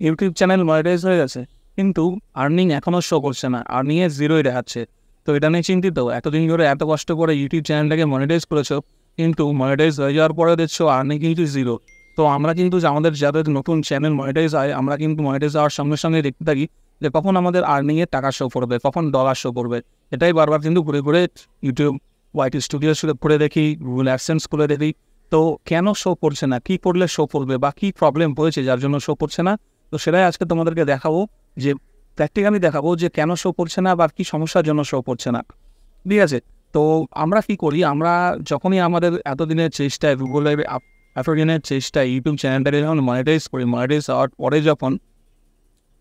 YouTube channel monetize হয়ে গেছে কিন্তু আর্নিং এখনও শো করছে না, আর্নিংয়ে জিরোই দেখাচ্ছে। তো এটা নিয়ে চিন্তিত। এতদিন ধরে এত কষ্ট করে ইউটিউব চ্যানেলটাকে মনিটাইজ করেছো, কিন্তু মনিটাইজ হয়ে যাওয়ার পরে দেখছো আর্নিং কিন্তু জিরো। তো আমরা কিন্তু আমাদের যাদের নতুন চ্যানেল মনিটাইজ হয়, আমরা কিন্তু মনিটাইজ হওয়ার সঙ্গে সঙ্গে দেখতে থাকি যে কখন আমাদের আর্নিংয়ের টাকা শো করবে, কখন ডলার শো করবে। এটাই বারবার কিন্তু ঘুরে ঘুরে ইউটিউব ওয়াইটি স্টুডিও করে দেখি, গুগল অ্যাডসেন্স করে দেখি। তো কেন শো করছে না, কী করলে শো করবে, বা কী প্রবলেম হয়েছে যার জন্য শো করছে না, তো সেটাই আজকে তোমাদেরকে দেখাবো, যে প্র্যাকটিক্যালি দেখাবো যে কেন শো করছে না বা কী সমস্যার জন্য শো করছে না। ঠিক আছে, তো আমরা কী করি, আমরা যখনই আমাদের এতদিনের চেষ্টায় গুগলের এতদিনের চেষ্টায় ইউটিউব চ্যানেলটাকে যখন মনিটাইজ করি, মনিটাইজ হওয়ার পরে যখন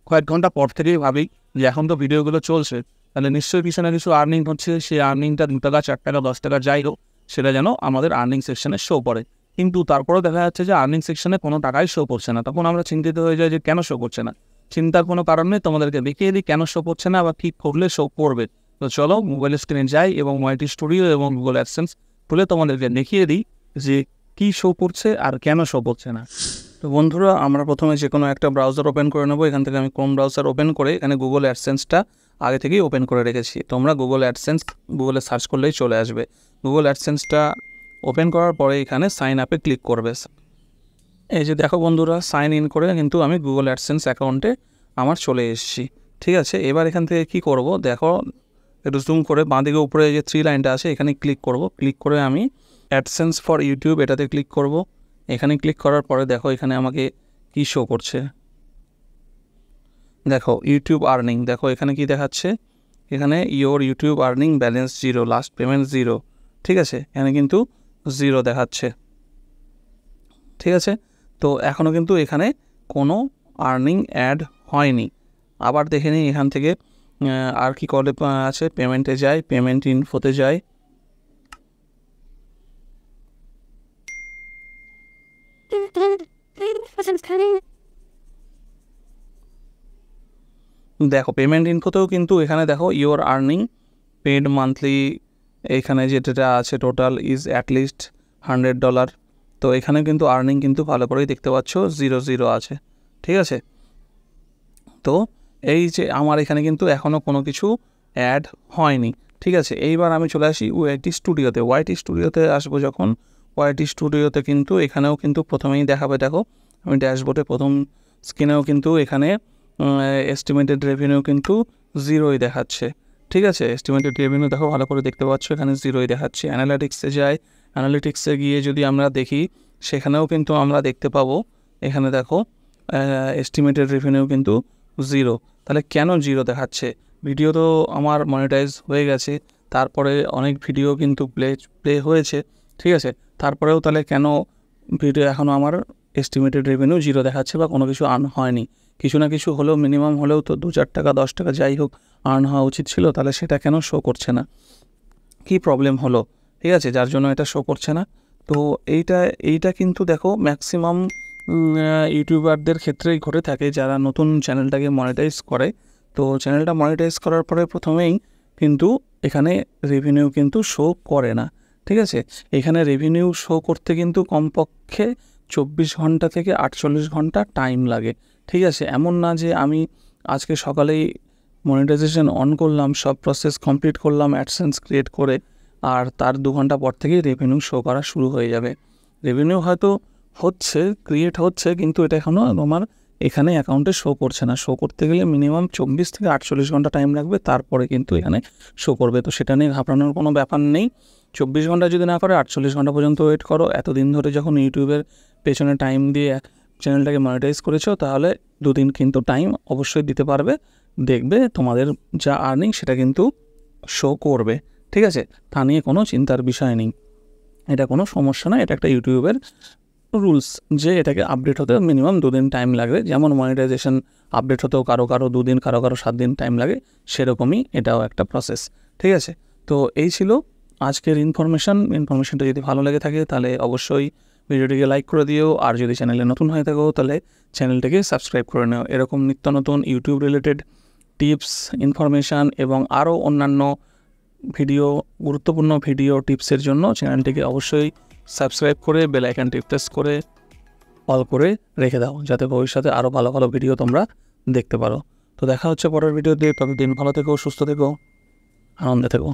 কয়েক ঘন্টা পর থেকেই ভাবি যে এখন তো ভিডিওগুলো চলছে, তাহলে নিশ্চয়ই কিছু না কিছু আর্নিং হচ্ছে, সেই আর্নিংটা 2 টাকা 4 টাকা 10 টাকা যাই হোক, সেটা যেন আমাদের আর্নিং সেকশনে শো করে। কিন্তু তারপরেও দেখা যাচ্ছে যে আর্নিং সেকশনে কোনো টাকাই শো করছে না। তখন আমরা চিন্তিত হয়ে যাই যে কেন শো করছে না। চিন্তার কোনো কারণ নেই, তোমাদেরকে দেখিয়ে দিই কেন শো করছে না বা কী করলে শো করবে। তো চলো মোবাইল স্ক্রিনে যাই এবং ওয়াইটি স্টুডিও এবং গুগল অ্যাডসেন্স খুলে তোমাদেরকে দেখিয়ে দিই যে কী শো করছে আর কেন শো করছে না। তো বন্ধুরা, আমরা প্রথমে যে কোনো একটা ব্রাউজার ওপেন করে নেবো। এখান থেকে আমি ক্রোম ব্রাউজার ওপেন করে এখানে গুগল অ্যাডসেন্সটা আগে থেকেই ওপেন করে রেখেছি। তোমরা গুগল অ্যাডসেন্স গুগলে সার্চ করলেই চলে আসবে। গুগল অ্যাডসেন্সটা ওপেন করার পরে এখানে সাইন আপে ক্লিক করবে। এই যে দেখো বন্ধুরা, সাইন ইন করে কিন্তু আমি গুগল অ্যাডসেন্স অ্যাকাউন্টে আমার চলে এসেছি। ঠিক আছে, এবার এখান থেকে কি করব দেখো, একটু জুম করে বাঁদিকে উপরে যে 3 লাইনটা আছে এখানে ক্লিক করব। ক্লিক করে আমি অ্যাডসেন্স ফর ইউটিউব এটাতে ক্লিক করব। এখানে ক্লিক করার পরে দেখো এখানে আমাকে কি শো করছে, দেখো ইউটিউব আর্নিং। দেখো এখানে কি দেখাচ্ছে, এখানে your YouTube earning balance zero, last payment zero. ঠিক আছে, এখানে কিন্তু জিরো দেখাচ্ছে। ঠিক আছে, তো এখনও কিন্তু এখানে কোনো আর্নিং অ্যাড হয়নি। আবার দেখে নিই এখান থেকে আর কি করে আছে, পেমেন্টে যাই, পেমেন্ট ইনফোতে যাই। দেখো পেমেন্ট ইনফোতেও কিন্তু এখানে দেখো ইয়োর আর্নিং পেড মান্থলি, এখানে যেটা আছে টোটাল ইজ অ্যাটলিস্ট $100। তো এখানে কিন্তু আর্নিং কিন্তু ভালো করেই দেখতে পাচ্ছ 0 আছে। ঠিক আছে, তো এই যে আমার এখানে কিন্তু এখনও কোনো কিছু অ্যাড হয়নি। ঠিক আছে, এইবার আমি চলে আসি ওয়াইটি স্টুডিওতে। ওয়াইটি স্টুডিওতে আসবো যখন, ওয়াইটি স্টুডিওতে কিন্তু এখানেও কিন্তু প্রথমেই দেখাবে, দেখো আমি ড্যাশবোর্ডে প্রথম স্ক্রিনেও কিন্তু এখানে এস্টিমেটেড রেভিনিউ কিন্তু জিরোই দেখাচ্ছে। ঠিক আছে, এস্টিমেটেড রেভিনিউ দেখো ভালো করে দেখতে পাচ্ছ এখানে জিরোই দেখাচ্ছে। অ্যানালিটিক্সে যাই, অ্যানালিটিক্সে গিয়ে যদি আমরা দেখি সেখানেও কিন্তু আমরা দেখতে পাবো এখানে দেখো এস্টিমেটেড রেভিনিউ কিন্তু জিরো। তাহলে কেন জিরো দেখাচ্ছে? ভিডিও তো আমার মনিটাইজ হয়ে গেছে, তারপরে অনেক ভিডিও কিন্তু প্লে হয়েছে। ঠিক আছে, তারপরেও তাহলে কেন ভিডিও এখনও আমার এস্টিমেটেড রেভিনিউ জিরো দেখাচ্ছে বা কোনো কিছু আর্ন হয়নি? কিছু না কিছু হলেও মিনিমাম হলেও তো 2-4 টাকা 10 টাকা যাই হোক আর্ন হওয়া উচিত ছিল, তাহলে সেটা কেন শো করছে না? কি প্রবলেম হলো? ঠিক আছে, যার জন্য এটা শো করছে না। তো এইটা কিন্তু দেখো ম্যাক্সিমাম ইউটিউবারদের ক্ষেত্রেই ঘটে থাকে, যারা নতুন চ্যানেলটাকে মনিটাইজ করে। তো চ্যানেলটা মনিটাইজ করার পরে প্রথমেই কিন্তু এখানে রেভিনিউ কিন্তু শো করে না। ঠিক আছে, এখানে রেভিনিউ শো করতে কিন্তু কমপক্ষে 24 ঘন্টা থেকে 48 ঘন্টা টাইম লাগে। ঠিক আছে, এমন না যে আমি আজকে সকালেই মনিটাইজেশন অন করলাম, সব প্রসেস কমপ্লিট করলাম অ্যাডসেন্স ক্রিয়েট করে, আর তার 2 ঘন্টা পর থেকেই রেভিনিউ শো করা শুরু হয়ে যাবে। রেভিনিউ হয়তো হচ্ছে, ক্রিয়েট হচ্ছে, কিন্তু এটা এখনও আমার এখানে অ্যাকাউন্টে শো করছে না। শো করতে গেলে মিনিমাম 24 থেকে 48 ঘন্টা টাইম লাগবে, তারপরে কিন্তু এখানে শো করবে। তো সেটা নিয়ে ঘাবড়ানোর কোনো ব্যাপার নেই। 24 ঘন্টা যদি না করে 48 ঘন্টা পর্যন্ত ওয়েট করো। এতদিন ধরে যখন ইউটিউবের পেছনে টাইম দিয়ে চ্যানেলটাকে মনিটাইজ করেছো, তাহলে 2 দিন কিন্তু টাইম অবশ্যই দিতে পারবে, দেখবে তোমাদের যা আর্নিং সেটা কিন্তু শো করবে। ঠিক আছে, তা নিয়ে কোনো চিন্তার বিষয় নেই, এটা কোনো সমস্যা না। এটা একটা ইউটিউবের রুলস যে এটাকে আপডেট হতে মিনিমাম 2 দিন টাইম লাগবে। যেমন মনিটাইজেশন আপডেট হতেও কারো 2 দিন, কারো 7 দিন টাইম লাগে, সেরকমই এটাও একটা প্রসেস। ঠিক আছে, তো এই ছিল আজকের ইনফরমেশনটা যদি ভালো লেগে থাকে তাহলে অবশ্যই ভিডিওটিকে লাইক করে দিও, আর যদি চ্যানেলে নতুন হয়ে থাকো তাহলে চ্যানেলটিকে সাবস্ক্রাইব করে নাও। এরকম নিত্য নতুন ইউটিউব রিলেটেড টিপস, ইনফরমেশান এবং আরও অন্যান্য ভিডিও, গুরুত্বপূর্ণ ভিডিও টিপসের জন্য চ্যানেলটিকে অবশ্যই সাবস্ক্রাইব করে বেল আইকনটি প্রেস করে অল করে রেখে দাও, যাতে ভবিষ্যতে আরও ভালো ভালো ভিডিও তোমরা দেখতে পারো। তো দেখা হচ্ছে পরের ভিডিওতে, ততদিন ভালো থেকো, সুস্থ থেকো, আনন্দে থেকো।